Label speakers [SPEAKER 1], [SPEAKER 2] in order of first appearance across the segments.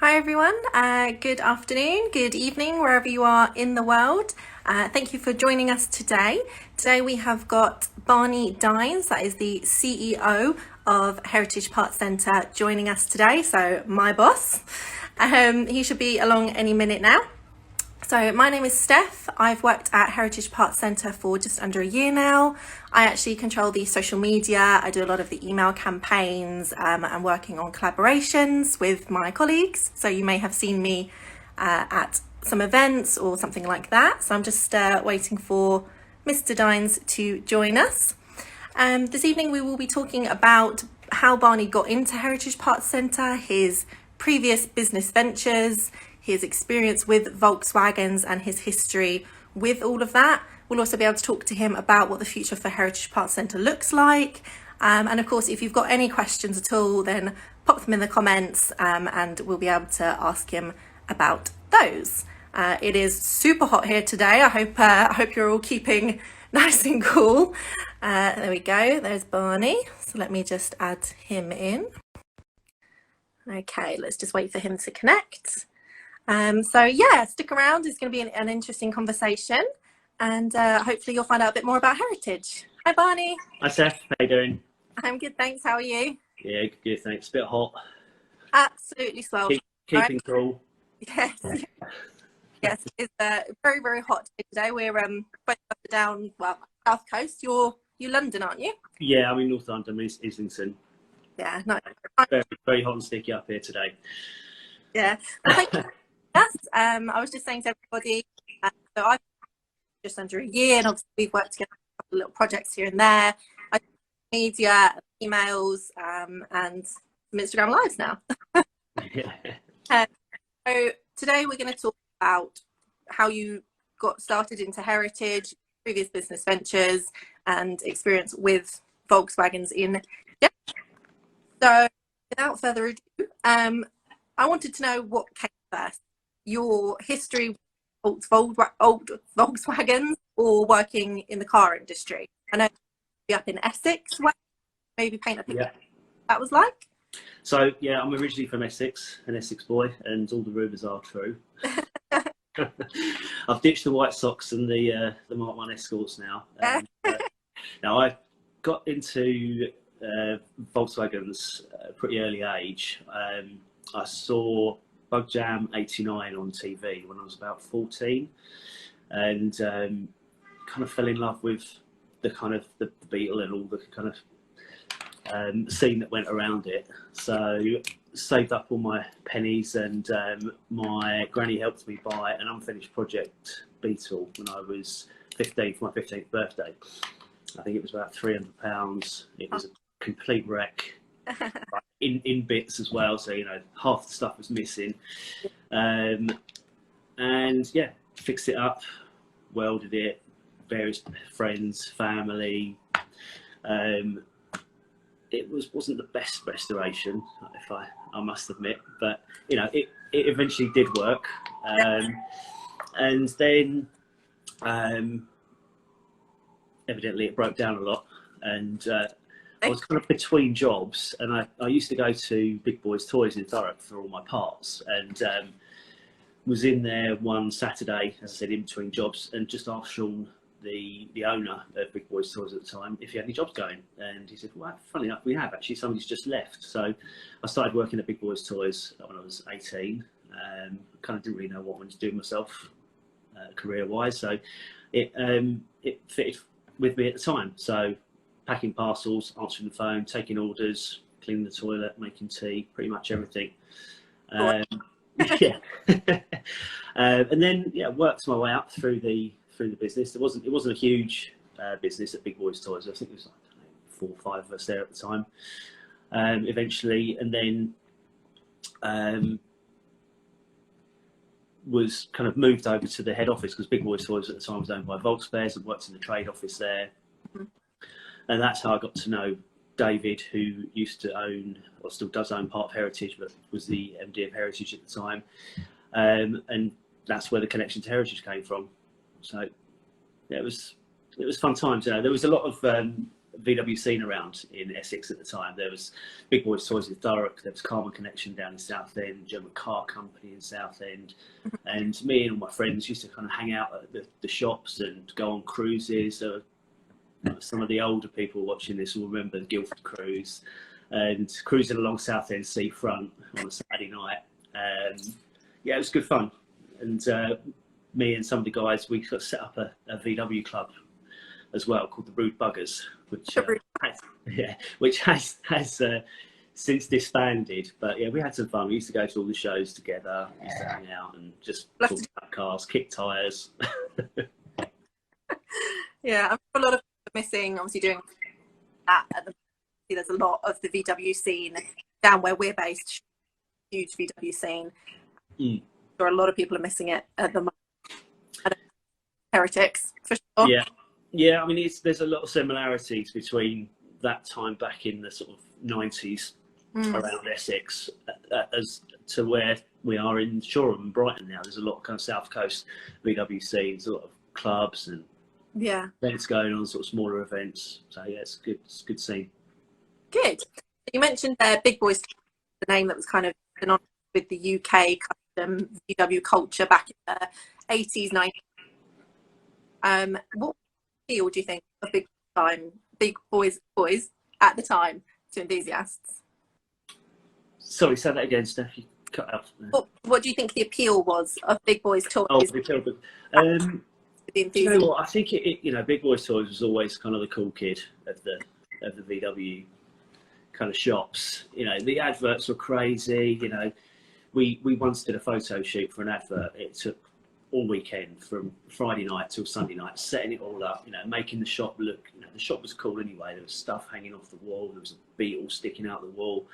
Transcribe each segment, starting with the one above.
[SPEAKER 1] Hi everyone, good afternoon, good evening, wherever you are in the world. Thank you for joining us today. Today we have got Barney Dines, that is the CEO of Heritage Parts Centre, joining us today, so my boss. He should be along any minute now. So my name is Steph. I've worked at Heritage Parts Centre for just under a year now. I actually control the social media. I do a lot of the email campaigns and working on collaborations with my colleagues. So you may have seen me at some events or something like that. So I'm just waiting for Mr. Dines to join us. This evening we will be talking about how Barney got into Heritage Parts Centre, his previous business ventures, his experience with Volkswagens and his history with all of that. We'll also be able to talk to him about what the future for Heritage Parts Centre looks like. And of course, if you've got any questions at all, then pop them in the comments and we'll be able to ask him about those. It is super hot here today. I hope you're all keeping nice and cool. There we go, there's Barney. So let me just add him in. Okay, let's just wait for him to connect. So yeah, stick around. It's going to be an interesting conversation, and hopefully you'll find out a bit more about Heritage. Hi, Barney.
[SPEAKER 2] Hi, Steph. How you doing?
[SPEAKER 1] I'm good, thanks. How are you?
[SPEAKER 2] Yeah, good, thanks. Bit hot.
[SPEAKER 1] Absolutely swell.
[SPEAKER 2] Keeping cool.
[SPEAKER 1] Yes, yes. It's very, very hot today. We're both up and down, well, south coast. You're London, aren't you?
[SPEAKER 2] Yeah, I'm in North London, Islington.
[SPEAKER 1] Yeah, no.
[SPEAKER 2] Very, very hot and sticky up here today.
[SPEAKER 1] Yeah. Well, thank you. Yes. I was just saying to everybody, so I've just under a year, and obviously we've worked together on a couple of little projects here and there. I do media, emails, and some Instagram lives now.
[SPEAKER 2] Yeah.
[SPEAKER 1] So today we're going to talk about how you got started into Heritage, previous business ventures, and experience with Volkswagens in. Yeah. So without further ado, I wanted to know what came first, your history with old Volkswagens or working in the car industry. I know you're up in Essex, maybe paint a picture
[SPEAKER 2] Yeah.
[SPEAKER 1] what that was like.
[SPEAKER 2] So yeah, I'm originally from Essex, an Essex boy, and all the rumours are true. I've ditched the white socks and the Mark 1 Escorts now. Now I got into Volkswagens at a pretty early age. I saw Bug Jam 89 on TV when I was about 14, and kind of fell in love with the kind of the Beetle and all the kind of scene that went around it. So saved up all my pennies, and my granny helped me buy an unfinished project Beetle when I was 15 for my 15th birthday. I think it was about £300. It was a complete wreck. in bits as well, so you know, half the stuff was missing, and yeah, fixed it up, welded it, various friends, family. It wasn't the best restoration, if I must admit, but you know, it eventually did work. And then evidently it broke down a lot, and I was kind of between jobs, and I used to go to Big Boys Toys in Thurrock for all my parts, and was in there one Saturday, as I said, in between jobs, and just asked Sean, the owner of Big Boys Toys at the time, if he had any jobs going, and he said, well, funny enough, we have actually, somebody's just left. So I started working at Big Boys Toys when I was 18. Kind of didn't really know what I wanted to do myself career-wise, so it fitted with me at the time. So packing parcels, answering the phone, taking orders, cleaning the toilet, making tea, pretty much everything. Yeah. And then yeah, worked my way up through the business. It wasn't a huge business at Big Boys Toys. I think it was like 4 or 5 of us there at the time. Eventually, and then was kind of moved over to the head office, because Big Boys Toys at the time was owned by Volkswagens, and worked in the trade office there. And that's how I got to know David, who used to own, or still does own, part of Heritage, but was the MD of Heritage at the time. And that's where the connection to Heritage came from. So yeah, it was fun times. You know, there was a lot of VW scene around in Essex at the time. There was Big Boys Toys in Thurrock, there was Carman Connection down in Southend, German Car Company in Southend, and me and all my friends used to kind of hang out at the shops and go on cruises. Some of the older people watching this will remember the Guildford cruise, and cruising along Southend seafront on a Saturday night. Yeah, it was good fun. And me and some of the guys, we sort of set up a VW club as well called the Rude Buggers, which has since disbanded. But yeah, we had some fun. We used to go to all the shows together, used to hang out and just talk about cars, kick tyres.
[SPEAKER 1] Yeah, I'm sure a lot of people are missing, obviously, doing that at the moment. There's a lot of the VW scene down where we're based, huge VW scene. Sure, a lot of people are missing it at the moment. Heretics, for sure.
[SPEAKER 2] Yeah. I mean, there's a lot of similarities between that time back in the sort of 90s around Essex as to where we are in Shoreham and Brighton now. There's a lot of kind of South Coast VW scenes, a lot of clubs and events going on, sort of smaller events. So yeah, it's good. It's a good scene. Good.
[SPEAKER 1] You mentioned Big Boys, the name that was kind of synonymous with the UK custom VW culture back in the 80s, 90s. What appeal do you think of Big Boys at the time to enthusiasts?
[SPEAKER 2] Sorry, say that again, Steph. You cut out.
[SPEAKER 1] What do you think the appeal was of Big Boys Toys?
[SPEAKER 2] Oh, the appeal. You know what? I think Big Boys Toys was always kind of the cool kid of the VW kind of shops. You know, the adverts were crazy. You know, we once did a photo shoot for an advert. It took all weekend from Friday night till Sunday night, setting it all up, you know, making the shop look, you know, the shop was cool anyway. There was stuff hanging off the wall. There was a Beetle sticking out the wall.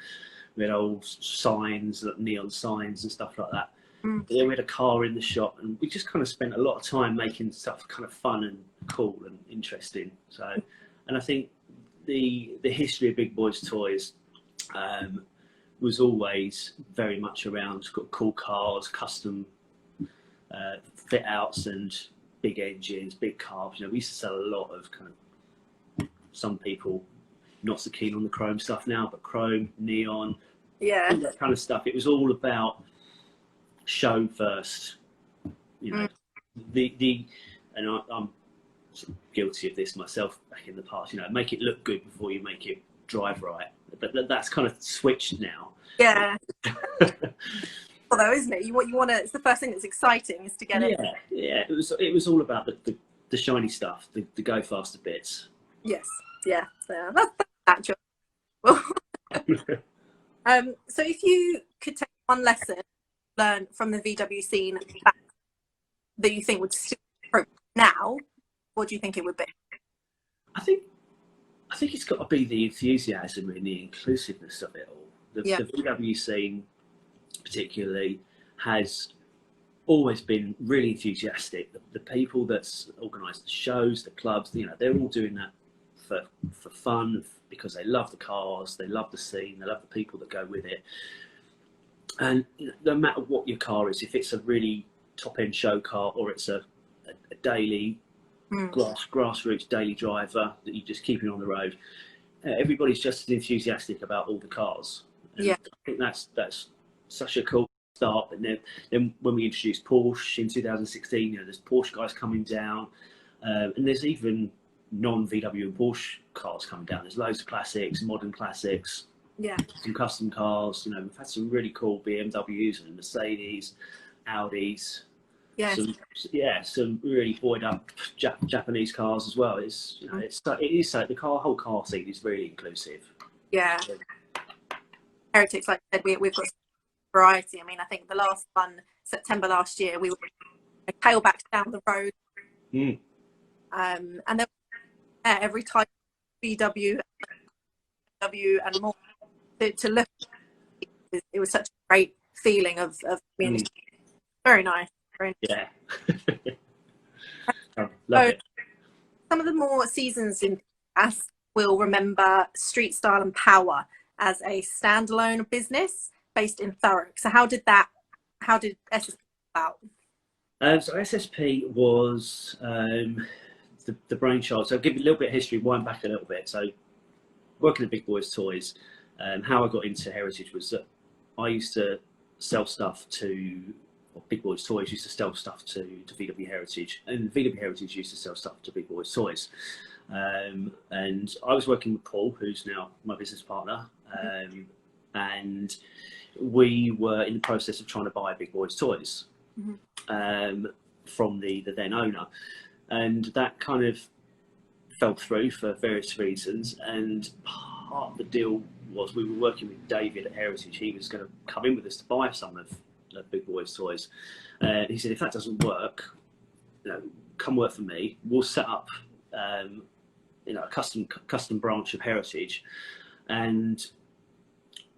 [SPEAKER 2] We had old signs, like neon signs and stuff like that. But then we had a car in the shop, and we just kind of spent a lot of time making stuff kind of fun and cool and interesting. So, and I think the history of Big Boys Toys was always very much around cool cars, custom fit outs and big engines, big cars. You know, we used to sell a lot of kind of, some people not so keen on the chrome stuff now, but chrome, neon, all that kind of stuff. It was all about show first, you know. And I'm guilty of this myself back in the past, you know, make it look good before you make it drive right. But that's kind of switched now.
[SPEAKER 1] Yeah. Though, isn't it? You want to. It's the first thing that's exciting is to get it.
[SPEAKER 2] Yeah. It was all about the shiny stuff, the go faster bits.
[SPEAKER 1] Yes. Yeah. So that's natural. So if you could take one lesson learned from the VW scene that you think would still be appropriate now, what do you think it would be? I think
[SPEAKER 2] it's got to be the enthusiasm and the inclusiveness of it all. The VW scene particularly has always been really enthusiastic. The people that's organised the shows, the clubs, you know, they're all doing that for fun, because they love the cars, they love the scene, they love the people that go with it. And you know, no matter what your car is, if it's a really top-end show car or it's a daily grassroots daily driver that you're just keeping on the road, everybody's just as enthusiastic about all the cars. And I think that's such a cool start. And then when we introduced Porsche in 2016, you know, there's Porsche guys coming down, and there's even non-VW and Porsche cars coming down. There's loads of classics, modern classics, some custom cars. You know, we've had some really cool BMWs and Mercedes, Audis. Some really buoyed up Japanese cars as well. It's, you know, it is so the whole car scene is really inclusive. Yeah.
[SPEAKER 1] Heretics, like I said, we've got variety. I mean, I think the last one, September last year, we were tailback down the road, and there every type of VW and more to look. It was such a great feeling of community. Very nice.
[SPEAKER 2] Yeah.
[SPEAKER 1] So, some of the more seasons in past will remember Street Style and Power as a standalone business based in Thurrock. So how did SSP come about?
[SPEAKER 2] So SSP was the brainchild. So I'll give you a little bit of history, wind back a little bit. So working at Big Boys Toys, how I got into heritage was that I used to sell stuff to, or Big Boys Toys used to sell stuff to VW Heritage, and VW Heritage used to sell stuff to Big Boys Toys. And I was working with Paul, who's now my business partner, and we were in the process of trying to buy Big Boys Toys from the then owner, and that kind of fell through for various reasons. And part of the deal was we were working with David at Heritage. He was going to come in with us to buy some of the Big Boys Toys. He said, if that doesn't work, come work for me. We'll set up a custom branch of Heritage, and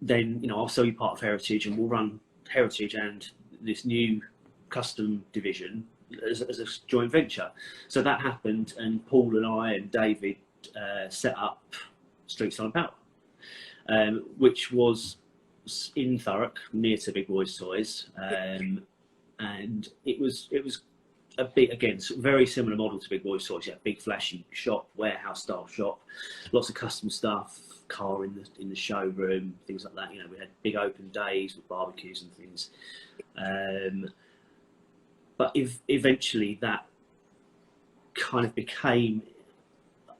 [SPEAKER 2] then I'll sell you part of Heritage, and we'll run Heritage and this new custom division as a joint venture. So that happened, and Paul and I and David set up Street Style and Power, which was in Thurrock, near to Big Boys Toys, and it was a big, again, very similar model to Big Boys Toys. Yeah, big flashy shop, warehouse style shop, lots of custom stuff, car in the showroom, things like that. We had big open days with barbecues and things. But eventually that kind of became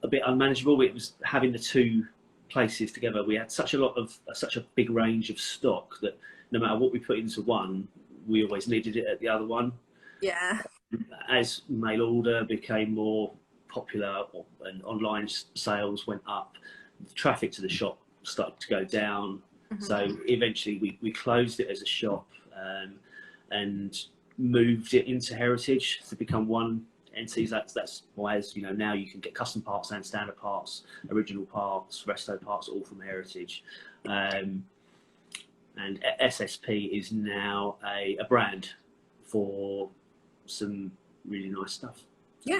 [SPEAKER 2] a bit unmanageable. It was having the two places together. We had such a big range of stock that no matter what we put into one, we always needed it at the other one.
[SPEAKER 1] Yeah.
[SPEAKER 2] As mail order became more popular and online sales went up, the traffic to the shop started to go down. So eventually we closed it as a shop and moved it into Heritage to become one entity. That's why, as now you can get custom parts and standard parts, original parts, resto parts, all from Heritage. And SSP is now a brand for some really nice stuff.
[SPEAKER 1] Yeah.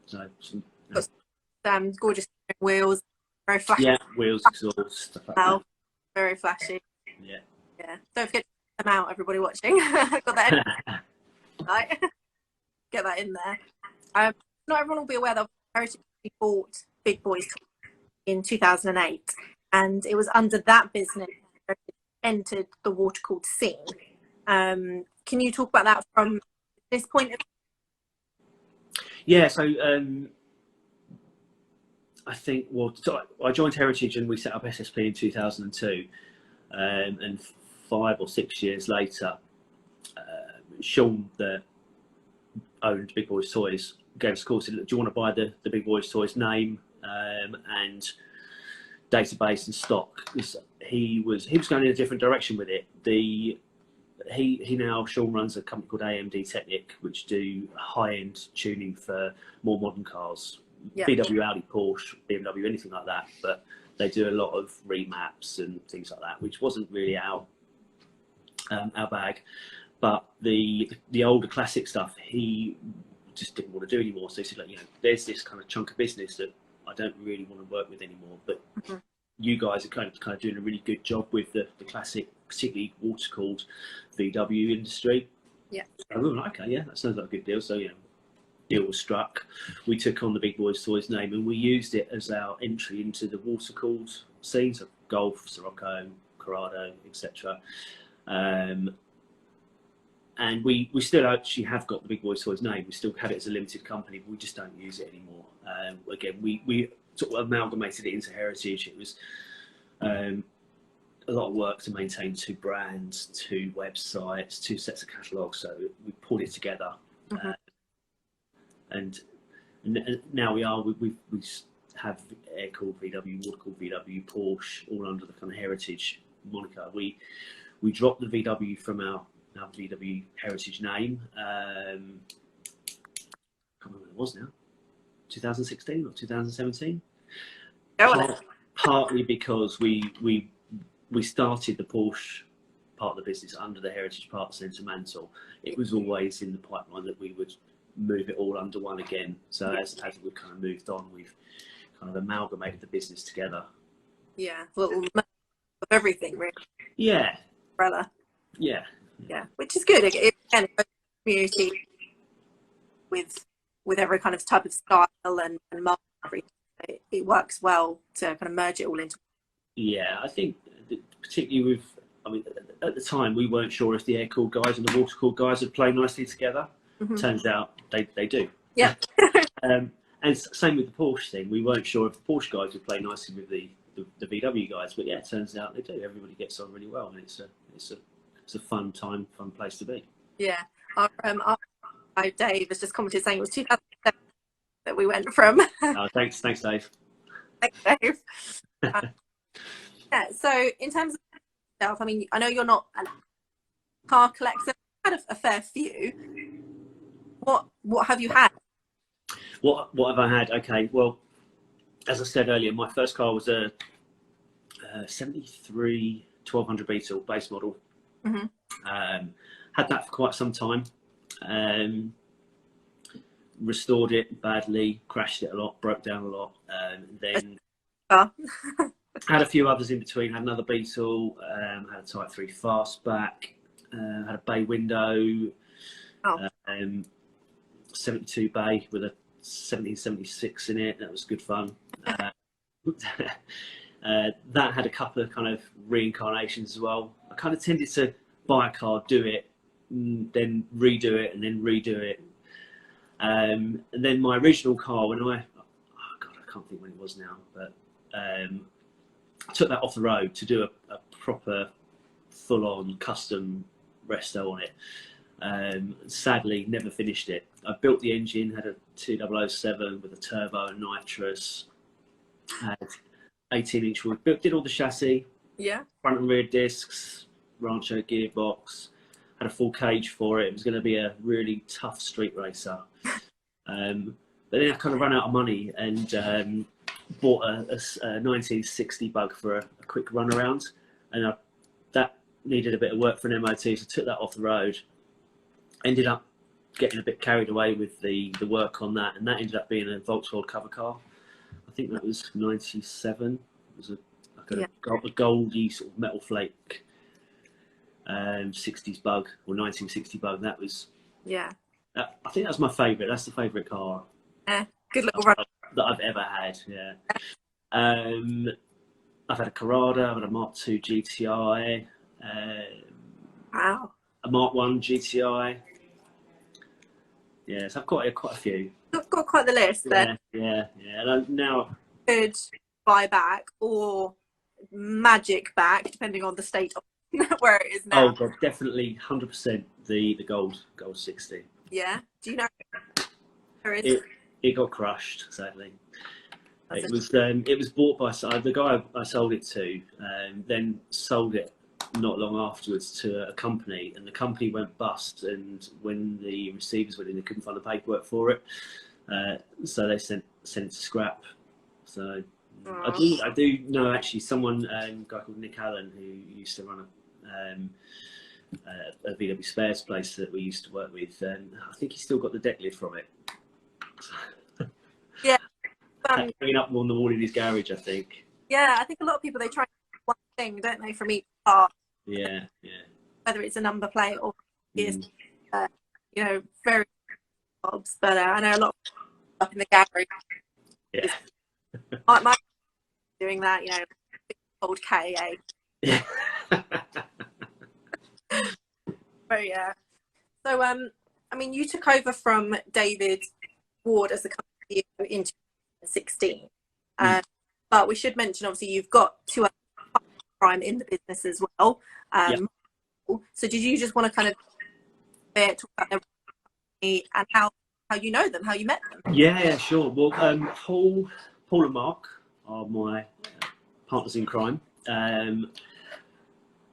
[SPEAKER 2] So
[SPEAKER 1] gorgeous wheels, very flashy.
[SPEAKER 2] Yeah, wheels, exhaust, stuff like that.
[SPEAKER 1] Very flashy.
[SPEAKER 2] Yeah.
[SPEAKER 1] Yeah. Don't forget to check them out, everybody watching. Got that. Right. Get that in there. Not everyone will be aware that Heritage bought Big Boys in 2008, and it was under that business that it entered the water cooled scene. Can you talk about that from this point of view?
[SPEAKER 2] Yeah, so I think, I joined Heritage and we set up SSP in 2002, and 5 or 6 years later, Sean, that owned Big Boys Toys, gave us a call, said, do you want to buy the Big Boys Toys name and database and stock? He was going in a different direction with it. Sean runs a company called AMD Technic, which do high-end tuning for more modern cars. Yeah. VW, Audi, Porsche, BMW, anything like that. But they do a lot of remaps and things like that, which wasn't really our bag. But the older classic stuff, he just didn't want to do anymore. So he said, there's this kind of chunk of business that I don't really want to work with anymore. But you guys are kind of doing a really good job with the classic, particularly water-cooled VW industry. Yeah. So we were like, okay, yeah, that sounds like a good deal. So, deal was struck. We took on the Big Boys Toys name and we used it as our entry into the water-cooled scene, so Golf, Sirocco, Corrado, etc. And we still actually have got the Big Boys Toys name. We still have it as a limited company, but we just don't use it anymore. Again, we sort of amalgamated it into Heritage. It was a lot of work to maintain 2 brands, 2 websites, 2 sets of catalogues. So we pulled it together. And now we have air-cooled VW, water-cooled VW, Porsche, all under the kind of Heritage moniker. We dropped the VW from our VW Heritage name. I can't remember what it was now. 2016 or 2017. Partly because we started the Porsche part of the business under the Heritage Parts Centre mantle. It was always in the pipeline that we would move it all under one again. So as we've kind of moved on, we've kind of amalgamated the business together.
[SPEAKER 1] Yeah, little of everything, really.
[SPEAKER 2] Yeah.
[SPEAKER 1] Umbrella.
[SPEAKER 2] Yeah.
[SPEAKER 1] Yeah, which is good. Again, community with with every kind of type of style and mark, it works well to kind of merge it all into.
[SPEAKER 2] Yeah, I think particularly with, I mean, at the time we weren't sure if the air-cooled guys and the water-cooled guys would play nicely together. Turns out they do.
[SPEAKER 1] Yeah.
[SPEAKER 2] And same with the Porsche thing. We weren't sure if the Porsche guys would play nicely with the VW guys, but yeah, it turns out they do. Everybody gets on really well, and it's a fun time, fun place to be.
[SPEAKER 1] Yeah. Our Dave has just commented saying it was 2007 that we went from.
[SPEAKER 2] Oh, thanks, Dave.
[SPEAKER 1] Thanks, Dave. Yeah. So in terms of yourself, I mean, I know you're not a car collector. You've had a fair few. What have you had?
[SPEAKER 2] What have I had? Okay, well, as I said earlier, my first car was a 73 1200 Beetle base model. Had that for quite some time. Restored it badly, crashed it a lot, broke down a lot. Then had a few others in between. Had another Beetle, had a Type 3 fastback, had a bay window, 72 bay with a 1776 in it. That was good fun. That had a couple of kind of reincarnations as well. I kind of tended to buy a car, do it, then redo it, and then redo it. And then my original car, when I can't think when it was now, but I took that off the road to do a proper full-on custom resto on it. Sadly, never finished it. I built the engine, had a 2007 with a turbo and nitrous, had 18-inch wheel, did all the chassis, front and rear discs, Rancho gearbox, had a full cage for it. It was going to be a really tough street racer. But then I kind of ran out of money and bought a 1960 bug for a quick run around, and that needed a bit of work for an MOT, so I took that off the road. Ended up getting a bit carried away with the work on that, and that ended up being a Volksworld cover car. I think that was 97. It was a goldy sort of metal flake 60s bug, or 1960 bug. That was, I think that's my favourite. That's the favourite car.
[SPEAKER 1] Good little run
[SPEAKER 2] that I've ever had. Yeah. I've had a Carrada. I've had a Mark II GTI.
[SPEAKER 1] Wow.
[SPEAKER 2] A Mark 1 GTI. Yes, I've got quite a few.
[SPEAKER 1] You've got quite the list then.
[SPEAKER 2] Yeah. And now
[SPEAKER 1] could buy back or magic back, depending on the state of where it is now.
[SPEAKER 2] Oh god, definitely 100% the gold 60.
[SPEAKER 1] Yeah. Do you know where it is?
[SPEAKER 2] It got crushed, sadly. It was bought by the guy I sold it to, then sold it not long afterwards to a company, and the company went bust, and when the receivers went in, they couldn't find the paperwork for it, so they sent it to scrap. So I do know actually someone, a guy called Nick Allen, who used to run a VW spares place that we used to work with, and I think he's still got the deck lid from it.
[SPEAKER 1] Yeah.
[SPEAKER 2] Hanging up on the wall in his garage, I think.
[SPEAKER 1] Yeah, I think a lot of people, they try one thing, don't they, from each car.
[SPEAKER 2] Yeah.
[SPEAKER 1] Whether it's a number plate or it's, very jobs. But I know a lot of people up in the garage.
[SPEAKER 2] Yeah.
[SPEAKER 1] My doing that, old KA.
[SPEAKER 2] Yeah.
[SPEAKER 1] But yeah. So I mean, you took over from David Ward as the company in 2016. But we should mention, obviously, you've got two other prime in the business as well. So did you just want to kind of talk about their company and how you know them, how you met them?
[SPEAKER 2] Yeah, sure. Well, Paul and Mark are my partners in crime.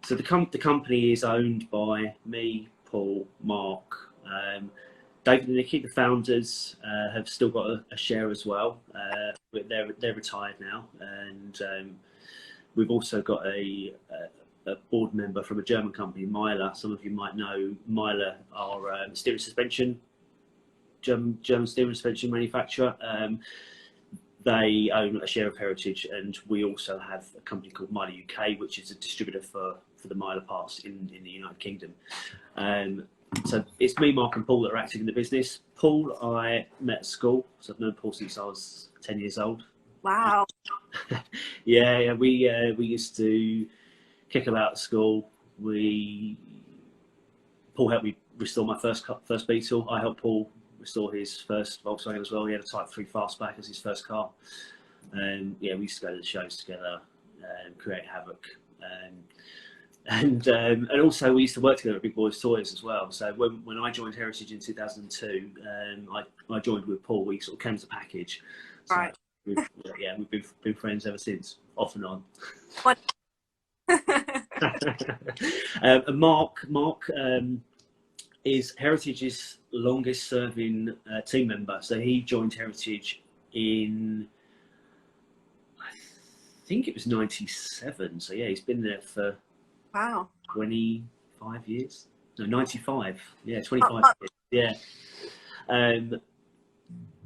[SPEAKER 2] So the company is owned by me, Paul, Mark, David and Nikki, the founders, have still got a share as well. They're retired now, and we've also got a board member from a German company, Myler. Some of you might know Myler are steering suspension, German steering suspension manufacturer. They own a share of Heritage, and we also have a company called Myler UK, which is a distributor for the Myler parts in the United Kingdom. So it's me, Mark, and Paul that are active in the business. Paul, I met at school, so I've known Paul since I was 10 years old.
[SPEAKER 1] Wow.
[SPEAKER 2] Yeah, we used to kick about at school. Paul helped me restore my first Beetle. I helped Paul restore his first Volkswagen as well. He had a Type 3 Fastback as his first car. Yeah, we used to go to the shows together, create havoc. And also we used to work together at Big Boys Toys as well. So when I joined Heritage in 2002, I joined with Paul. We sort of came as a package. So
[SPEAKER 1] Right.
[SPEAKER 2] we've been friends ever since, off and on.
[SPEAKER 1] What?
[SPEAKER 2] And Mark is Heritage's longest serving team member. So he joined Heritage in, I think it was 97. So yeah, he's been there for
[SPEAKER 1] Wow.
[SPEAKER 2] 25 years. No, 95. Yeah, 25 years. Yeah.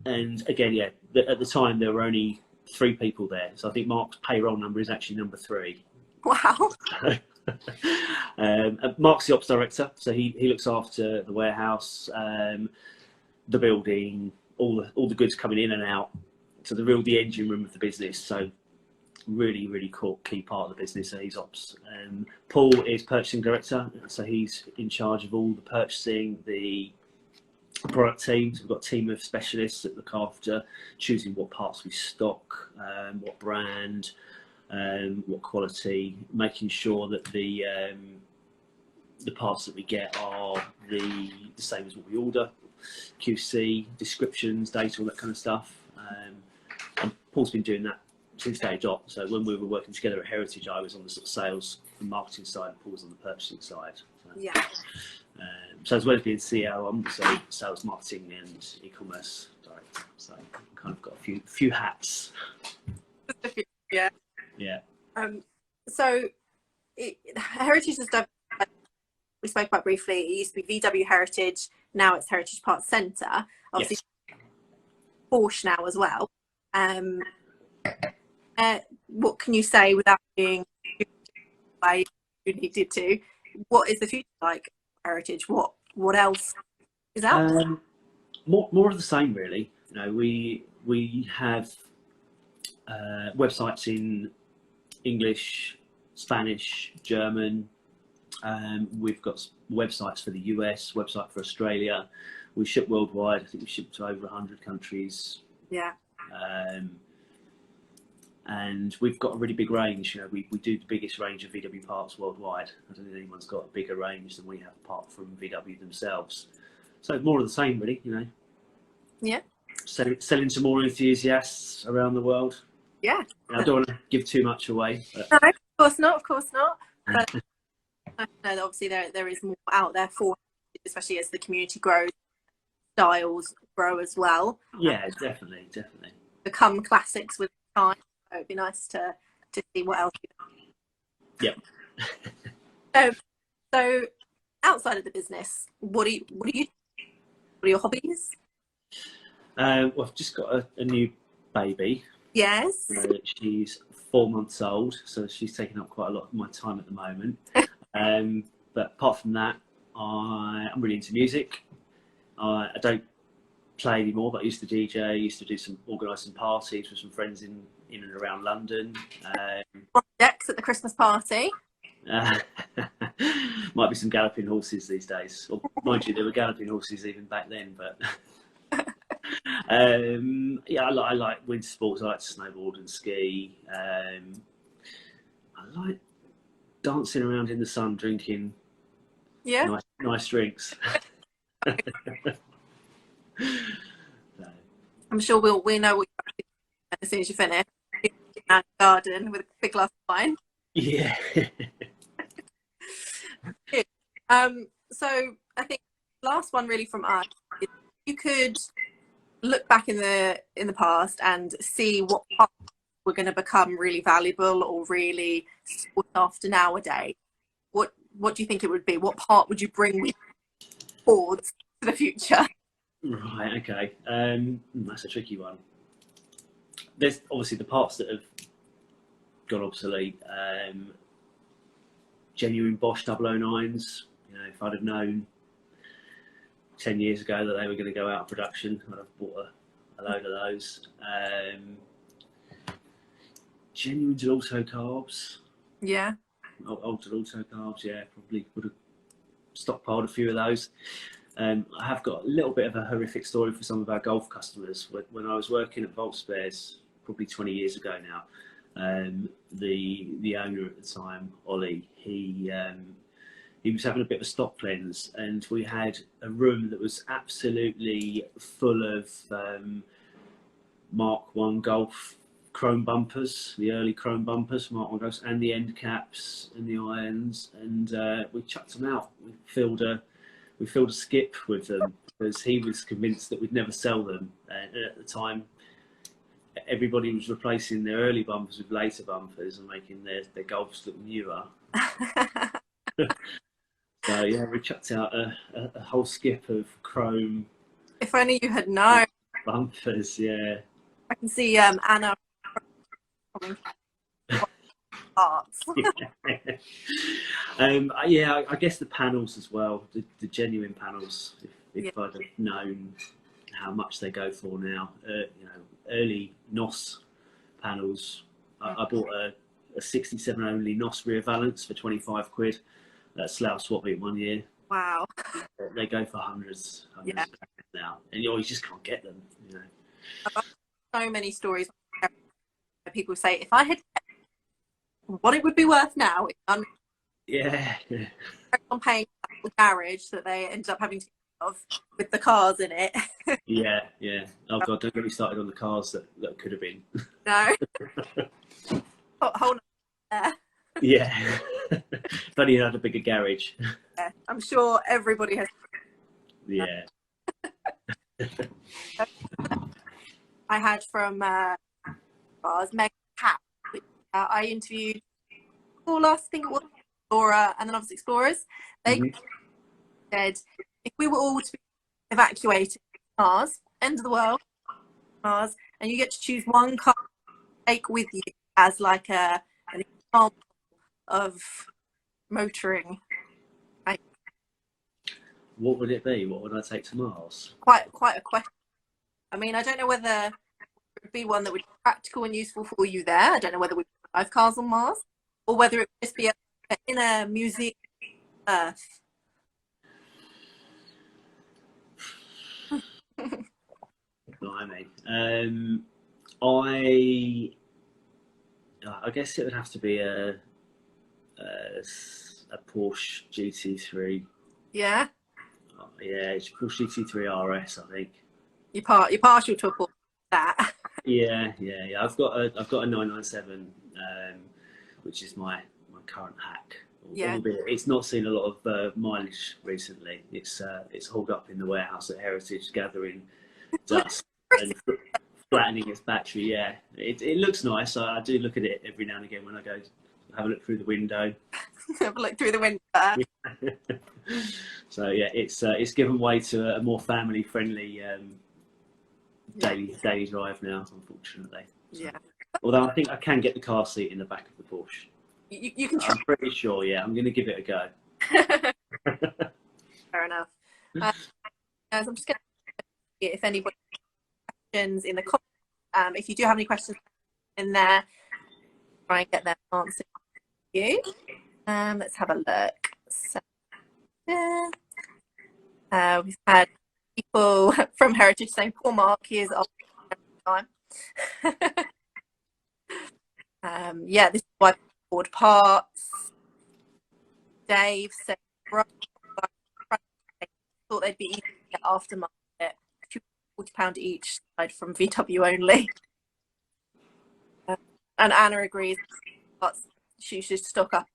[SPEAKER 2] And again, yeah, at the time there were only 3 people there. So I think Mark's payroll number is actually number 3.
[SPEAKER 1] Wow.
[SPEAKER 2] Mark's the ops director, so he looks after the warehouse, the building, all the goods coming in and out. So the engine room of the business. So really cool, key part of the business. So he's ops. Paul is purchasing director, so he's in charge of all the purchasing, the product teams. We've got a team of specialists that look after choosing what parts we stock, what brand, what quality, making sure that the parts that we get are the same as what we order, QC, descriptions, data, all that kind of stuff. And Paul's been doing that since day dot. So when we were working together at Heritage, I was on the sort of sales and marketing side, and Paul was on the purchasing side. So,
[SPEAKER 1] Yeah.
[SPEAKER 2] So as well as being CEO, I'm also sales, marketing, and e-commerce director. So I've kind of got a few hats.
[SPEAKER 1] Yeah.
[SPEAKER 2] Yeah.
[SPEAKER 1] So Heritage is, we spoke about briefly, it used to be VW Heritage, now it's Heritage Parts Centre, obviously. Yes. Porsche now as well. What can you say without being like you needed to? What is the future like Heritage? What else is out there?
[SPEAKER 2] More of the same, really. You know, we have websites in English, Spanish, German. We've got websites for the US, website for Australia. We ship worldwide. I think we ship to over 100 countries.
[SPEAKER 1] Yeah.
[SPEAKER 2] And we've got a really big range. You know, we do the biggest range of VW parts worldwide. I don't think anyone's got a bigger range than we have, apart from VW themselves. So more of the same, really. You know.
[SPEAKER 1] Yeah.
[SPEAKER 2] Selling to more enthusiasts around the world.
[SPEAKER 1] Yeah.
[SPEAKER 2] I don't want to give too much away. But...
[SPEAKER 1] No, of course not. Of course not. But I know that obviously there is more out there for, especially as the community grows, styles grow as well.
[SPEAKER 2] Yeah, definitely.
[SPEAKER 1] Become classics with time. So it'd be nice to see what else.
[SPEAKER 2] Yep.
[SPEAKER 1] So outside of the business, what are your hobbies?
[SPEAKER 2] Well, I've just got a new baby.
[SPEAKER 1] Yes.
[SPEAKER 2] She's 4 months old, so she's taking up quite a lot of my time at the moment. But apart from that, I'm really into music. I don't play anymore, but I used to DJ. Used to organise some parties with some friends in and around London.
[SPEAKER 1] Projects at the Christmas party.
[SPEAKER 2] Might be some galloping horses these days. Or, mind you, there were galloping horses even back then. But yeah, I like winter sports. I like to snowboard and ski. I like dancing around in the sun, drinking nice drinks.
[SPEAKER 1] I'm sure we know what you're doing as soon as you finish. In the garden with a big glass of wine.
[SPEAKER 2] Yeah.
[SPEAKER 1] So I think last one really from us is you could look back in the past and see what parts were going to become really valuable or really sought after nowadays. What do you think it would be? What part would you bring forward to the future?
[SPEAKER 2] Right, okay. That's a tricky one. There's obviously the parts that have gone obsolete. Genuine Bosch 009s. You know, if I'd have known 10 years ago that they were going to go out of production, and I've bought a load of those. Genuine auto carbs.
[SPEAKER 1] Yeah.
[SPEAKER 2] Altered auto carbs, yeah, probably would have stockpiled a few of those. I have got a little bit of a horrific story for some of our golf customers. When I was working at Volkswagen, probably 20 years ago now, the owner at the time, Ollie, he was having a bit of a stock cleanse, and we had a room that was absolutely full of Mark 1 Golf chrome bumpers, the early chrome bumpers, Mark 1 Golfs, and the end caps and the irons, and we chucked them out. We filled a skip with them because he was convinced that we'd never sell them. And at the time, everybody was replacing their early bumpers with later bumpers and making their Golfs look newer. So yeah, we chucked out a whole skip of chrome.
[SPEAKER 1] If only you had known.
[SPEAKER 2] Bumpers, yeah.
[SPEAKER 1] I can see Anna parts.
[SPEAKER 2] Yeah, I guess the panels as well, the genuine panels. If I'd have known how much they go for now, early NOS panels. I bought a 67 only NOS rear valance for 25 quid. That Slough swap meet one year.
[SPEAKER 1] Wow.
[SPEAKER 2] They go for hundreds now, and you just can't get them.
[SPEAKER 1] I've got so many stories where people say, if I had what it would be worth now, I'm paying the garage that they ended up having to get off with the cars in it.
[SPEAKER 2] Yeah. Oh God, don't get me started on the cars that could have been.
[SPEAKER 1] No. Hold on there.
[SPEAKER 2] Yeah. If only you had a bigger garage.
[SPEAKER 1] Yeah, I'm sure everybody has.
[SPEAKER 2] Yeah.
[SPEAKER 1] I had from cars, Meg Cat, which I interviewed last, I think it was Explorer, and then obviously Explorers. They said if we were all to be evacuated Mars, end of the world, Mars, and you get to choose one car to take with you as like an example of motoring. Right?
[SPEAKER 2] What would it be? What would I take to Mars?
[SPEAKER 1] Quite a question. I mean, I don't know whether it would be one that would be practical and useful for you there. I don't know whether we'd drive cars on Mars, or whether it would just be in a museum on Earth.
[SPEAKER 2] Blimey. I guess it would have to be a Porsche GT3.
[SPEAKER 1] Yeah.
[SPEAKER 2] Oh, yeah, it's Porsche GT3 RS, I think.
[SPEAKER 1] You're partial to a Porsche. That.
[SPEAKER 2] Yeah. I've got a 997, which is my current hack.
[SPEAKER 1] Yeah.
[SPEAKER 2] It's not seen a lot of mileage recently. It's hauled up in the warehouse at Heritage, gathering dust and flattening its battery. Yeah, it looks nice. I do look at it every now and again when I go have a look through the window.
[SPEAKER 1] Have a look through the window.
[SPEAKER 2] So yeah, it's given way to a more family friendly daily drive now, unfortunately.
[SPEAKER 1] Yeah.
[SPEAKER 2] Although I think I can get the car seat in the back of the Porsche.
[SPEAKER 1] You can try.
[SPEAKER 2] I'm pretty sure, yeah. I'm going to give it a go.
[SPEAKER 1] Fair enough. Guys, I'm just going to see if anybody has questions in the comments. If you do have any questions in there, try and get them answered for you. Let's have a look. So, we've had people from Heritage saying, poor Mark, he is off every time. Yeah, this is why board parts. Dave said thought they'd be easy to get aftermarket, £40 each side from VW only. And Anna agrees, but she should stock up.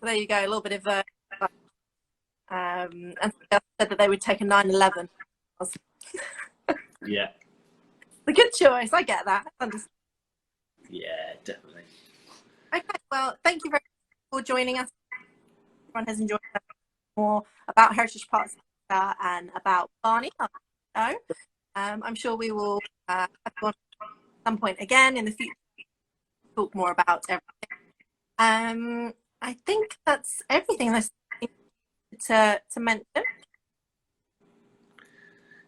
[SPEAKER 1] There you go, a little bit of and Steph said that they would take a 911.
[SPEAKER 2] Yeah.
[SPEAKER 1] A good choice, I get that.
[SPEAKER 2] Yeah, definitely.
[SPEAKER 1] Okay, well, thank you very much for joining us. Everyone has enjoyed more about Heritage Parts and about Barney. I'm sure we will have you on at some point again in the future, talk more about everything. I think that's everything. There's to mention?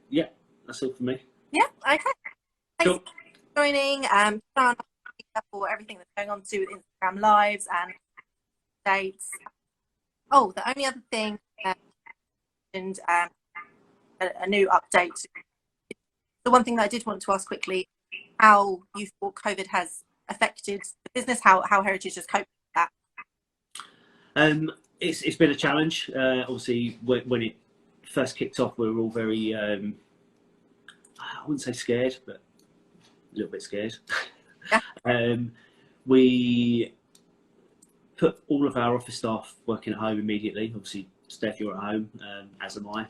[SPEAKER 2] Yeah, that's all for me.
[SPEAKER 1] Yeah, okay. Thanks
[SPEAKER 2] Cool.
[SPEAKER 1] for joining. For everything that's going on to do with Instagram lives and dates. Oh, the only other thing, and a new update. The one thing that I did want to ask quickly, how you thought COVID has affected the business, how Heritage has coped with that?
[SPEAKER 2] It's been a challenge. Obviously, when it first kicked off, we were all very, I wouldn't say scared, but a little bit scared.
[SPEAKER 1] Yeah.
[SPEAKER 2] We put all of our office staff working at home immediately. Obviously, Steph, you're at home, as am I.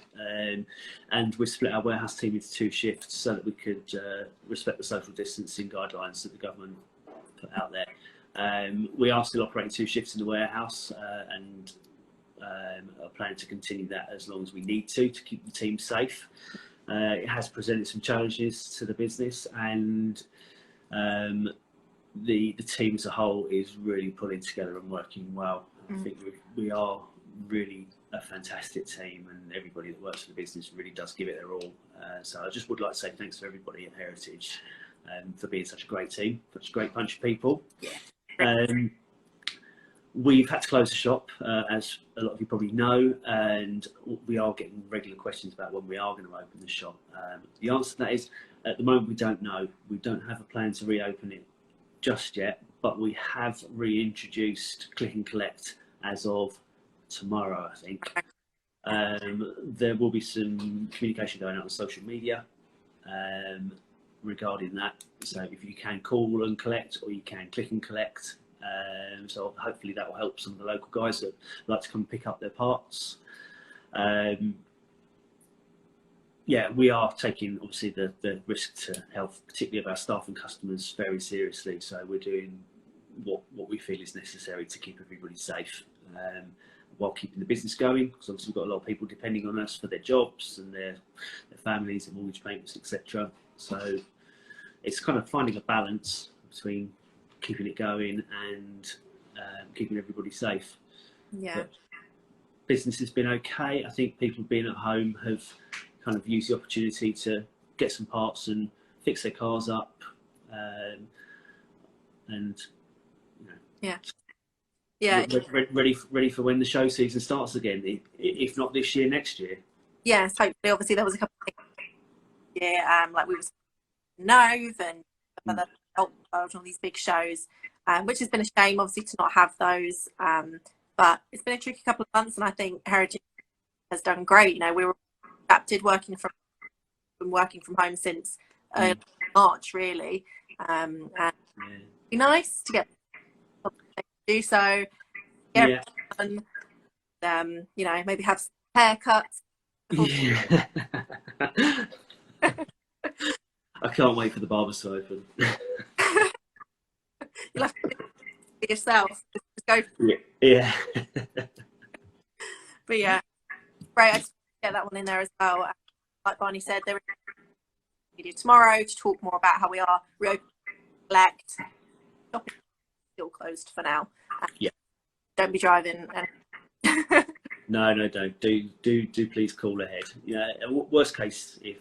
[SPEAKER 2] And we split our warehouse team into 2 shifts so that we could respect the social distancing guidelines that the government put out there. We are still operating 2 shifts in the warehouse and are planning to continue that as long as we need to keep the team safe. It has presented some challenges to the business, and the team as a whole is really pulling together and working well. I think we are really a fantastic team, and everybody that works for the business really does give it their all. So I just would like to say thanks to everybody at Heritage for being such a great team, such a great bunch of people. We've had to close the shop, as a lot of you probably know, and we are getting regular questions about when we are going to open the shop. The answer to that is, at the moment, we don't know. We don't have a plan to reopen it just yet, but we have reintroduced click and collect as of tomorrow, I think. There will be some communication going out on social media regarding that. So if you can call and collect, or you can click and collect. So hopefully that will help some of the local guys that like to come pick up their parts. Yeah, we are taking obviously the risk to health, particularly of our staff and customers, very seriously. So we're doing what we feel is necessary to keep everybody safe, while keeping the business going, because obviously we've got a lot of people depending on us for their jobs and their families and mortgage payments, etc. So it's kind of finding a balance between keeping it going and keeping everybody safe.
[SPEAKER 1] Yeah.
[SPEAKER 2] But business has been okay. I think people being at home have kind of used the opportunity to get some parts and fix their cars up, and you know,
[SPEAKER 1] yeah,
[SPEAKER 2] ready for when the show season starts again. If not this year, next year.
[SPEAKER 1] Yes, hopefully. Obviously, there was a couple of things, like we was Nove and other Volksworld, all these big shows, which has been a shame, obviously, to not have those. But it's been a tricky couple of months, and I think Heritage has done great. You know, we were adapted working from home since March, really, and it'd be nice to get to do so.
[SPEAKER 2] Yeah.
[SPEAKER 1] You know, maybe have some haircuts.
[SPEAKER 2] Yeah. I can't wait for the barbers to open.
[SPEAKER 1] You'll have to do it for yourself. Just go.
[SPEAKER 2] Yeah.
[SPEAKER 1] But yeah, great. I just get that one in there as well. Like Barney said, there is a video tomorrow to talk more about how we are reopening collect. Shopping is still closed for now.
[SPEAKER 2] Yeah.
[SPEAKER 1] Don't be driving.
[SPEAKER 2] No, don't. Do please call ahead. Yeah. Worst case, if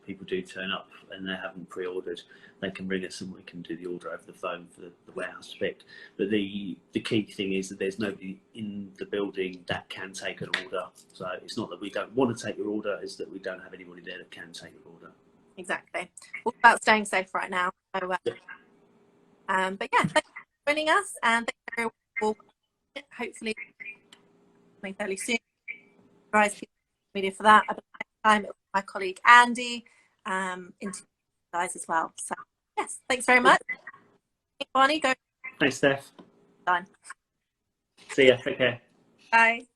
[SPEAKER 2] people do turn up and they haven't pre-ordered, they can ring us and we can do the order over the phone for the warehouse pick. But the key thing is that there's nobody in the building that can take an order. So it's not that we don't want to take your order, it's that we don't have anybody there that can take your order.
[SPEAKER 1] Exactly. All about staying safe right now. So, but yeah, thanks for joining us, and thanks everyone for hopefully coming fairly soon. Guys, keep media for that. But next time it was my colleague Andy, into guys as well. So yes, thanks very much. Barney, go.
[SPEAKER 2] Thanks, Steph.
[SPEAKER 1] Done.
[SPEAKER 2] See ya. Take care.
[SPEAKER 1] Bye.